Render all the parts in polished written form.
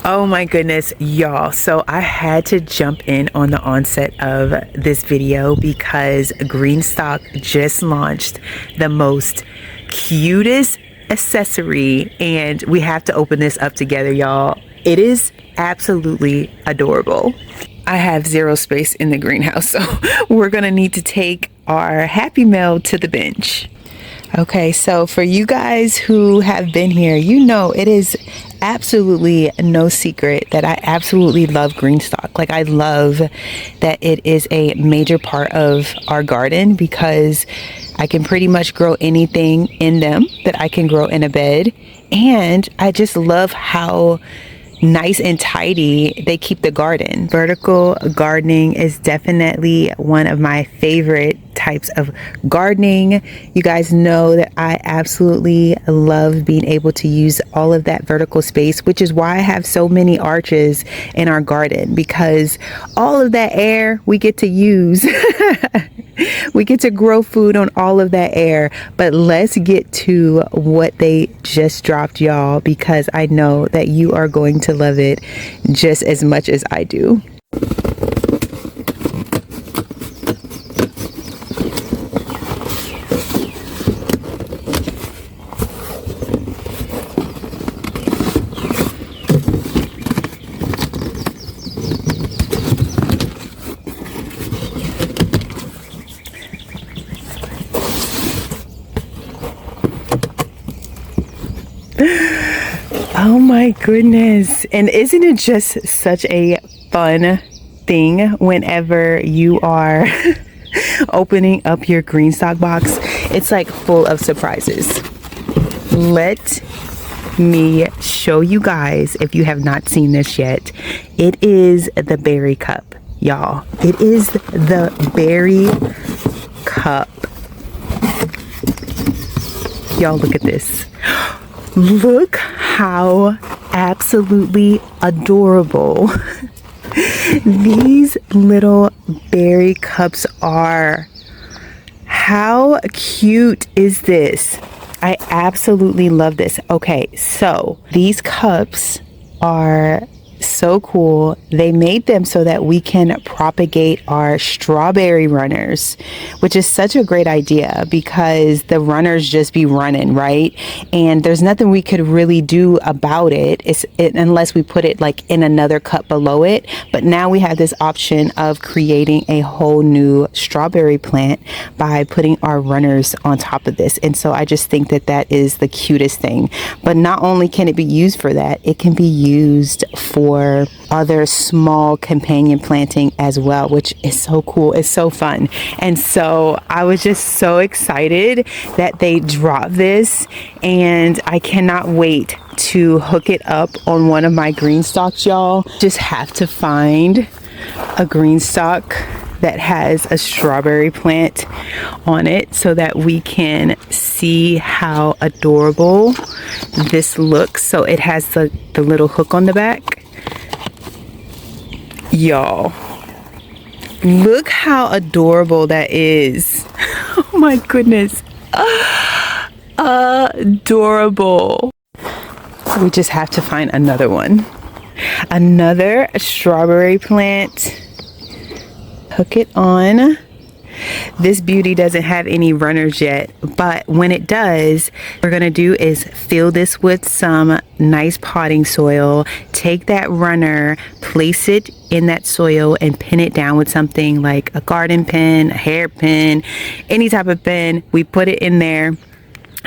Oh my goodness, y'all. So I had to jump in on the onset of this video because Greenstock just launched the most cutest accessory, and we have to open this up together, y'all. It is absolutely adorable. I have zero space in the greenhouse, so we're gonna need to take our Happy Mail to the bench. Okay, so for you guys who have been here, you know it is absolutely no secret that I absolutely love Greenstock. Like, I love that it is a major part of our garden because I can pretty much grow anything in them that I can grow in a bed. And I just love how nice and tidy they keep the garden. Vertical gardening is definitely one of my favorite types of gardening. You guys know that I absolutely love being able to use all of that vertical space, which is why I have so many arches in our garden, because all of that air we get to use. We get to grow food on all of that air. But let's get to what they just dropped, y'all, because I know that you are going to love it just as much as I do. Oh my goodness. And isn't it just such a fun thing whenever you are opening up your Greenstock box? It's like full of surprises. Let me show you guys, if you have not seen this yet. It is the berry cup, y'all. It is the berry cup. Y'all, look at this. Look how absolutely adorable these little berry cups are. How cute is this? I absolutely love this. Okay, so these cups are so cool. They made them so that we can propagate our strawberry runners, which is such a great idea because the runners just be running, right? And there's nothing we could really do about it, unless we put it like in another cup below it. But now we have this option of creating a whole new strawberry plant by putting our runners on top of this. And so I just think that that is the cutest thing. But not only can it be used for that, it can be used for other small companion planting as well, which is so cool. It's so fun. And so I was just so excited that they dropped this, and I cannot wait to hook it up on one of my Greenstocks, y'all. Just have to find a Greenstock that has a strawberry plant on it so that we can see how adorable this looks. So it has the little hook on the back. Y'all, look how adorable that is. Oh my goodness. Adorable. We just have to find another one. Another strawberry plant. Hook it on. This beauty doesn't have any runners yet, but when it does, what we're gonna do is fill this with some nice potting soil, take that runner, place it in that soil, and pin it down with something like a garden pin, a hair pin, any type of pin. We put it in there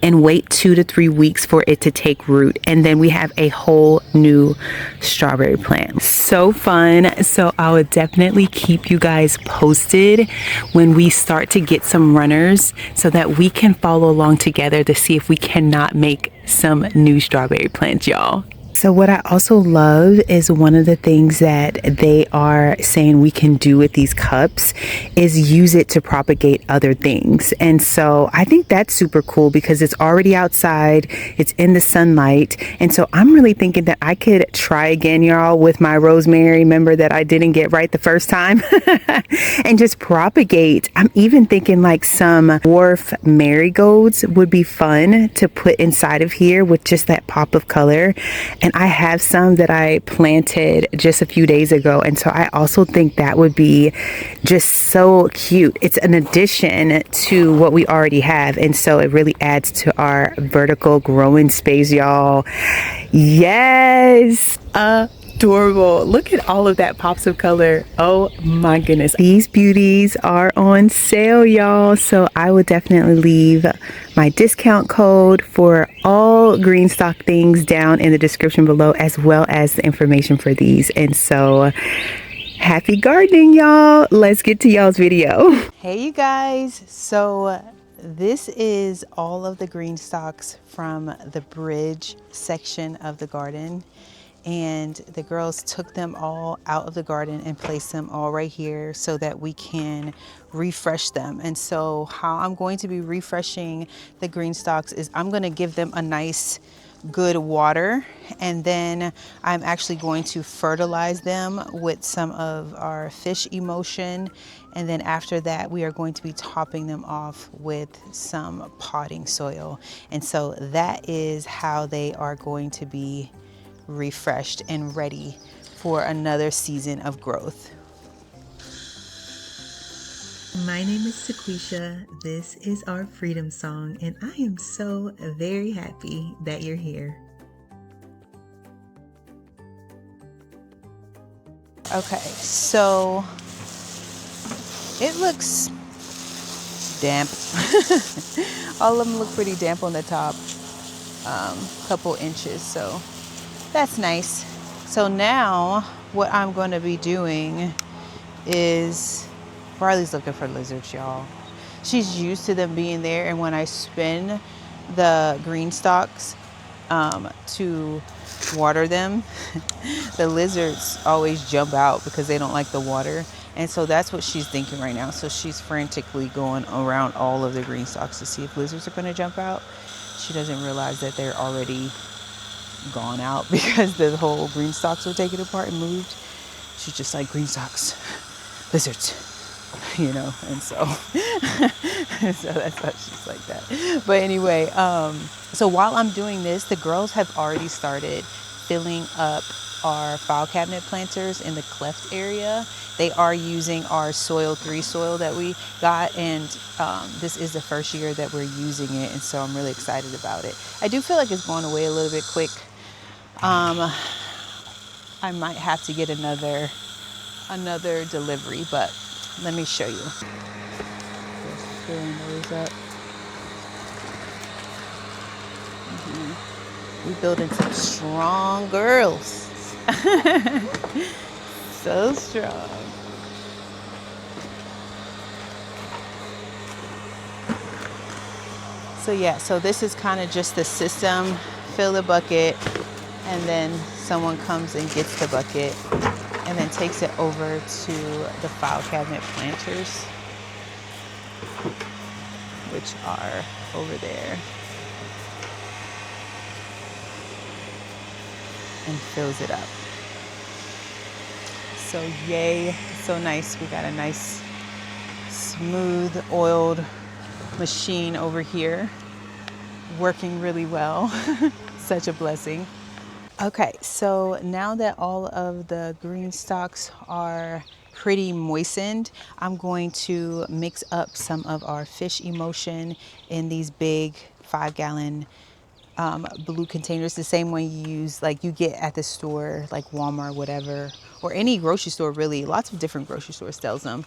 and wait 2 to 3 weeks for it to take root, and then we have a whole new strawberry plant. So fun. So I would definitely keep you guys posted when we start to get some runners so that we can follow along together to see if we cannot make some new strawberry plants, y'all. So what I also love is one of the things that they are saying we can do with these cups is use it to propagate other things. And so I think that's super cool because it's already outside, it's in the sunlight. And so I'm really thinking that I could try again, y'all, with my rosemary, remember that I didn't get right the first time, and just propagate. I'm even thinking like some dwarf marigolds would be fun to put inside of here with just that pop of color. And I have some that I planted just a few days ago. And so I also think that would be just so cute. It's an addition to what we already have. And so it really adds to our vertical growing space, y'all. Yes. Adorable. Look at all of that pops of color. Oh my goodness. These beauties are on sale, y'all. So I would definitely leave my discount code for all green stock things down in the description below, as well as the information for these. And so happy gardening, y'all. Let's get to y'all's video. Hey you guys. So this is all of the green stalks from the bridge section of the garden. And the girls took them all out of the garden and placed them all right here so that we can refresh them. And so how I'm going to be refreshing the green stalks is I'm going to give them a nice good water, and then I'm actually going to fertilize them with some of our fish emulsion, and then after that we are going to be topping them off with some potting soil. And so that is how they are going to be refreshed and ready for another season of growth. My name is Sequisha. This is our Freedom Song, and I am so very happy that you're here. Okay, so it looks damp. All of them look pretty damp on the top, couple inches, so that's nice. So now what I'm going to be doing is, Riley's looking for lizards, y'all. She's used to them being there, and when I spin the green stalks to water them, the lizards always jump out because they don't like the water. And so that's what she's thinking right now. So she's frantically going around all of the green stalks to see if lizards are going to jump out. She doesn't realize that they're already gone out because the whole green stalks were taken apart and moved. She's just like, green stalks, lizards, you know. And so so that's why she's like that. But anyway, so while I'm doing this, the girls have already started filling up our file cabinet planters in the cleft area. They are using our Soil 3 soil that we got, and this is the first year that we're using it, and so I'm really excited about it. I do feel like it's going away a little bit quick. I might have to get another delivery, but let me show you. Just filling those up. We building some strong girls. So strong. So yeah, so this is kind of just the system. Fill the bucket, and then someone comes and gets the bucket and then takes it over to the file cabinet planters, which are over there, and fills it up. So yay, so nice. We got a nice smooth oiled machine over here working really well. Such a blessing. Okay, so now that all of the green stalks are pretty moistened, I'm going to mix up some of our fish emulsion in these big 5-gallon blue containers, the same one you use, like you get at the store, like Walmart, whatever, or any grocery store really. Lots of different grocery stores sells them.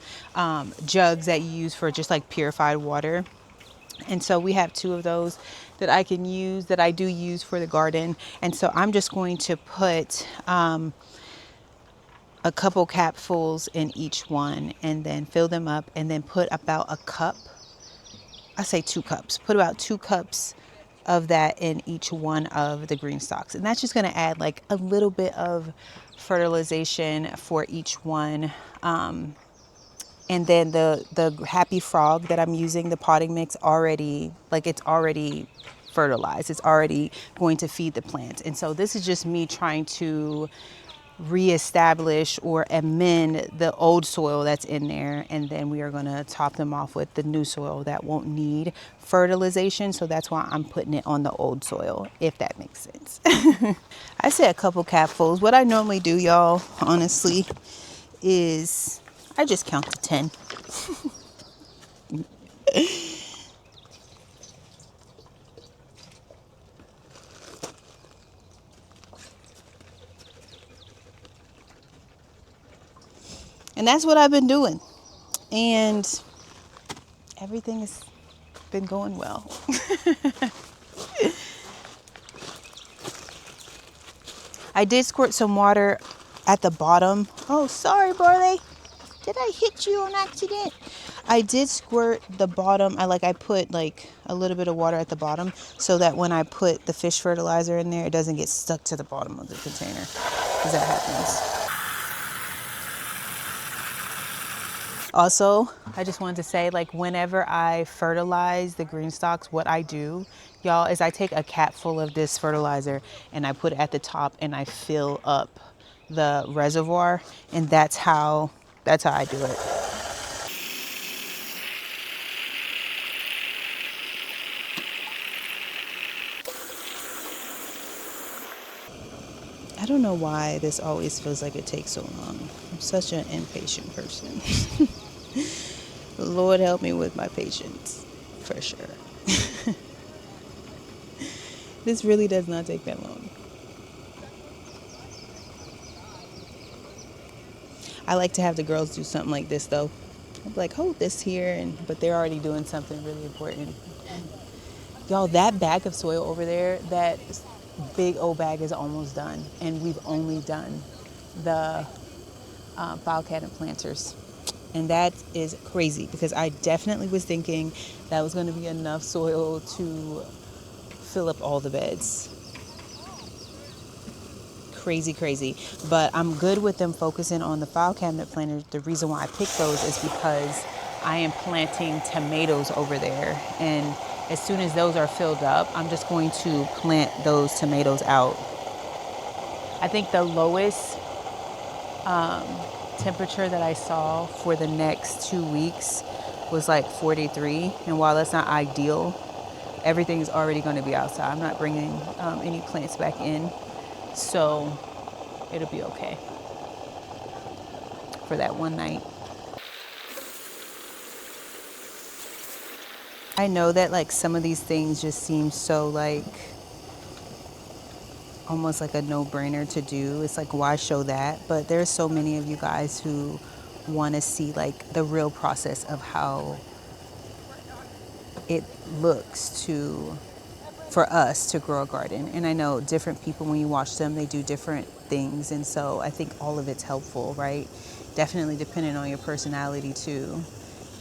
Jugs that you use for just like purified water. And so we have 2 of those that I can use, that I do use for the garden. And so I'm just going to put a couple capfuls in each one, and then fill them up, and then put about a cup, I say 2 cups, put about 2 cups of that in each one of the green stalks. And that's just going to add like a little bit of fertilization for each one. And then the Happy Frog that I'm using, the potting mix, already, like it's already fertilized. It's already going to feed the plant. And so this is just me trying to reestablish or amend the old soil that's in there, and then we are going to top them off with the new soil that won't need fertilization. So that's why I'm putting it on the old soil, if that makes sense. I say a couple capfuls. What I normally do, y'all, honestly, is I just count to 10. And that's what I've been doing. And everything has been going well. I did squirt some water at the bottom. Oh, sorry, Barley. Did I hit you on accident? I did squirt the bottom. I put like a little bit of water at the bottom so that when I put the fish fertilizer in there, it doesn't get stuck to the bottom of the container, because that happens. Also, I just wanted to say, like, whenever I fertilize the green stalks, what I do, y'all, is I take a cap full of this fertilizer and I put it at the top and I fill up the reservoir, and that's how I do it. I don't know why this always feels like it takes so long. I'm such an impatient person. Lord help me with my patience, for sure. This really does not take that long. I like to have the girls do something like this, though. I'm like, hold this here, but they're already doing something really important. Y'all, that bag of soil over there, that big old bag is almost done, and we've only done the file cabinet planters. And that is crazy, because I definitely was thinking that was going to be enough soil to fill up all the beds. Crazy. But I'm good with them focusing on the file cabinet planters. The reason why I picked those is because I am planting tomatoes over there, and as soon as those are filled up, I'm just going to plant those tomatoes out. I think the lowest temperature that I saw for the next 2 weeks was like 43. And while that's not ideal, everything is already going to be outside. I'm not bringing any plants back in, so it'll be okay for that one night. I know that like some of these things just seem so like almost like a no-brainer to do. It's like, why show that? But there's so many of you guys who want to see like the real process of how it looks for us to grow a garden. And I know different people, when you watch them, they do different things, and so I think all of it's helpful, right? Definitely depending on your personality too.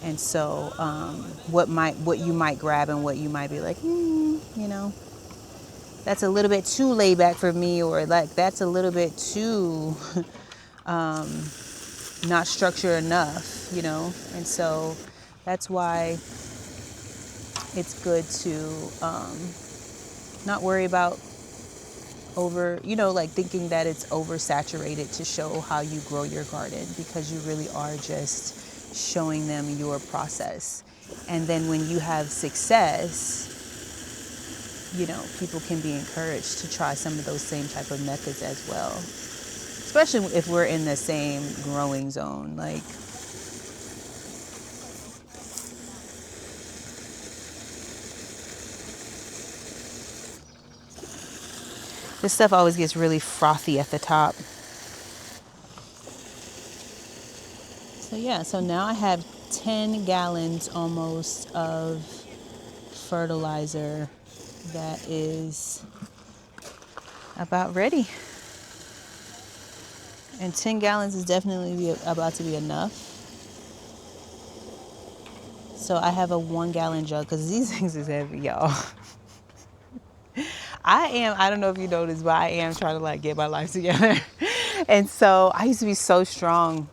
And so what you might grab and what you might be like, that's a little bit too laid back for me, or like that's a little bit too not structured enough, And so that's why it's good to not worry about like thinking that it's oversaturated to show how you grow your garden, because you really are just showing them your process. And then when you have success, people can be encouraged to try some of those same type of methods as well, especially if we're in the same growing zone. Like, this stuff always gets really frothy at the top. So now I have 10 gallons almost of fertilizer that is about ready. And 10 gallons is definitely about to be enough. So I have a 1 gallon jug, because these things is heavy, y'all. I don't know if you noticed, but I am trying to like get my life together. And so I used to be so strong.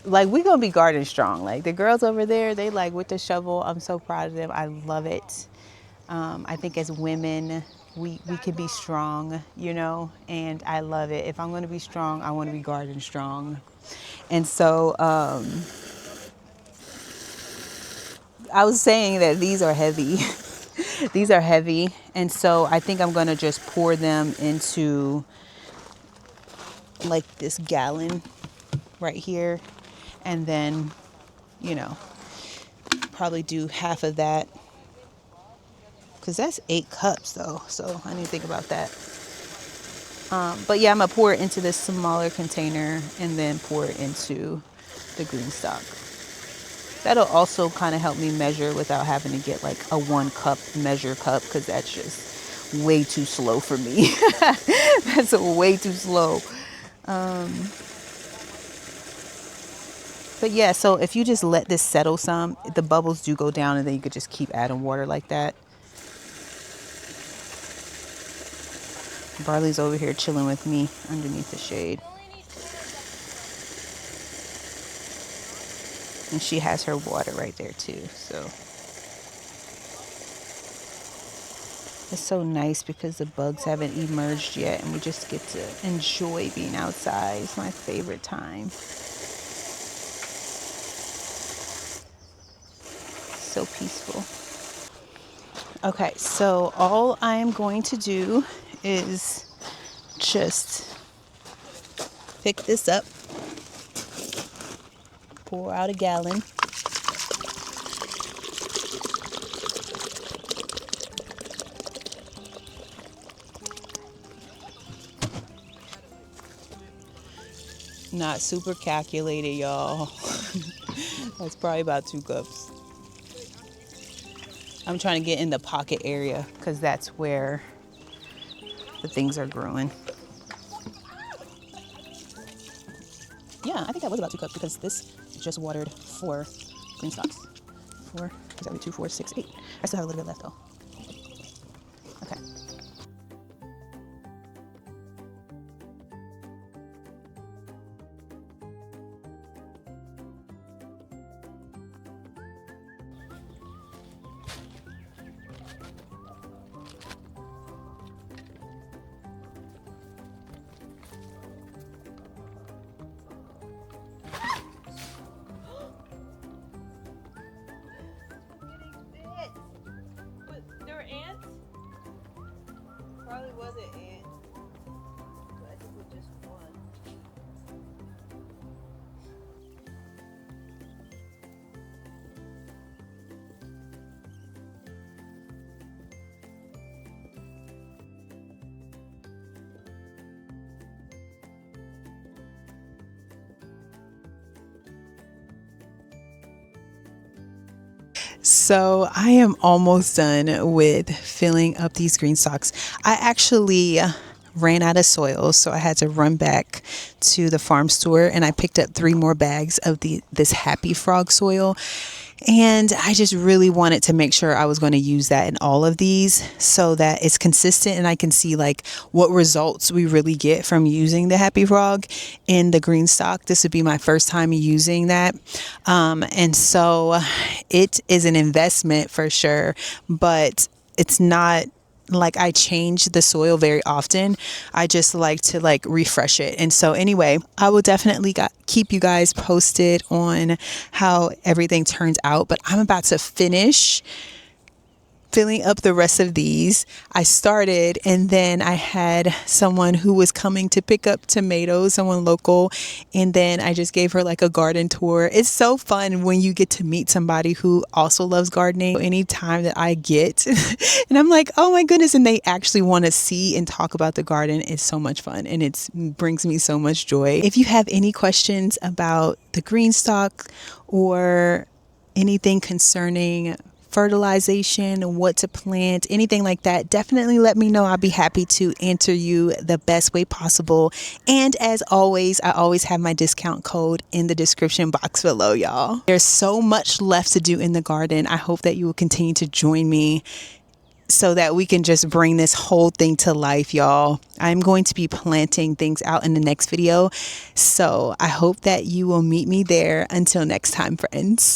We're going to be garden strong. Like the girls over there, they like with the shovel. I'm so proud of them. I love it. I think as women, we can be strong, you know, and I love it. If I'm going to be strong, I want to be garden strong. And so I was saying that these are heavy. These are heavy. And so I think I'm going to just pour them into like this gallon right here. And then, you know, probably do half of that. Because that's 8 cups though. So I need to think about that. But yeah, I'm going to pour it into this smaller container and then pour it into the green stock. That'll also kind of help me measure without having to get like a 1 cup measure cup, because that's just way too slow for me. That's way too slow. But yeah, so if you just let this settle some, the bubbles do go down, and then you could just keep adding water like that. Barley's over here chilling with me underneath the shade. And she has her water right there too, so. It's so nice because the bugs haven't emerged yet and we just get to enjoy being outside. It's my favorite time. So peaceful. Okay, so all I am going to do is just pick this up, pour out a gallon. Not super calculated, y'all. That's probably about 2 cups. I'm trying to get in the pocket area because that's where the things are growing. Yeah, I think that was about 2 cups because this just watered 4 green stalks. 4, is that 2, 4, 6, 8? I still have a little bit left though. Okay. Ants? Probably wasn't ants. But I think it was just one. So I am almost done with filling up these green stalks. I actually ran out of soil, so I had to run back to the farm store and I picked up 3 more bags of this Happy Frog soil. And I just really wanted to make sure I was going to use that in all of these so that it's consistent and I can see like what results we really get from using the Happy Frog in the green stock. This would be my first time using that. And so it is an investment for sure, but it's not like I change the soil very often. I just like to like refresh it. And so anyway, I will definitely keep you guys posted on how everything turns out, but I'm about to finish filling up the rest of these. I started and then I had someone who was coming to pick up tomatoes, someone local, and then I just gave her like a garden tour. It's so fun when you get to meet somebody who also loves gardening. Anytime that I get and I'm like, oh my goodness, and they actually want to see and talk about the garden, it's so much fun and it brings me so much joy. If you have any questions about the green stock or anything concerning fertilization, what to plant, anything like that, definitely let me know. I'll be happy to answer you the best way possible. And as always, I always have my discount code in the description box below, y'all. There's so much left to do in the garden. I hope that you will continue to join me so that we can just bring this whole thing to life, y'all. I'm going to be planting things out in the next video. So I hope that you will meet me there. Until next time, friends.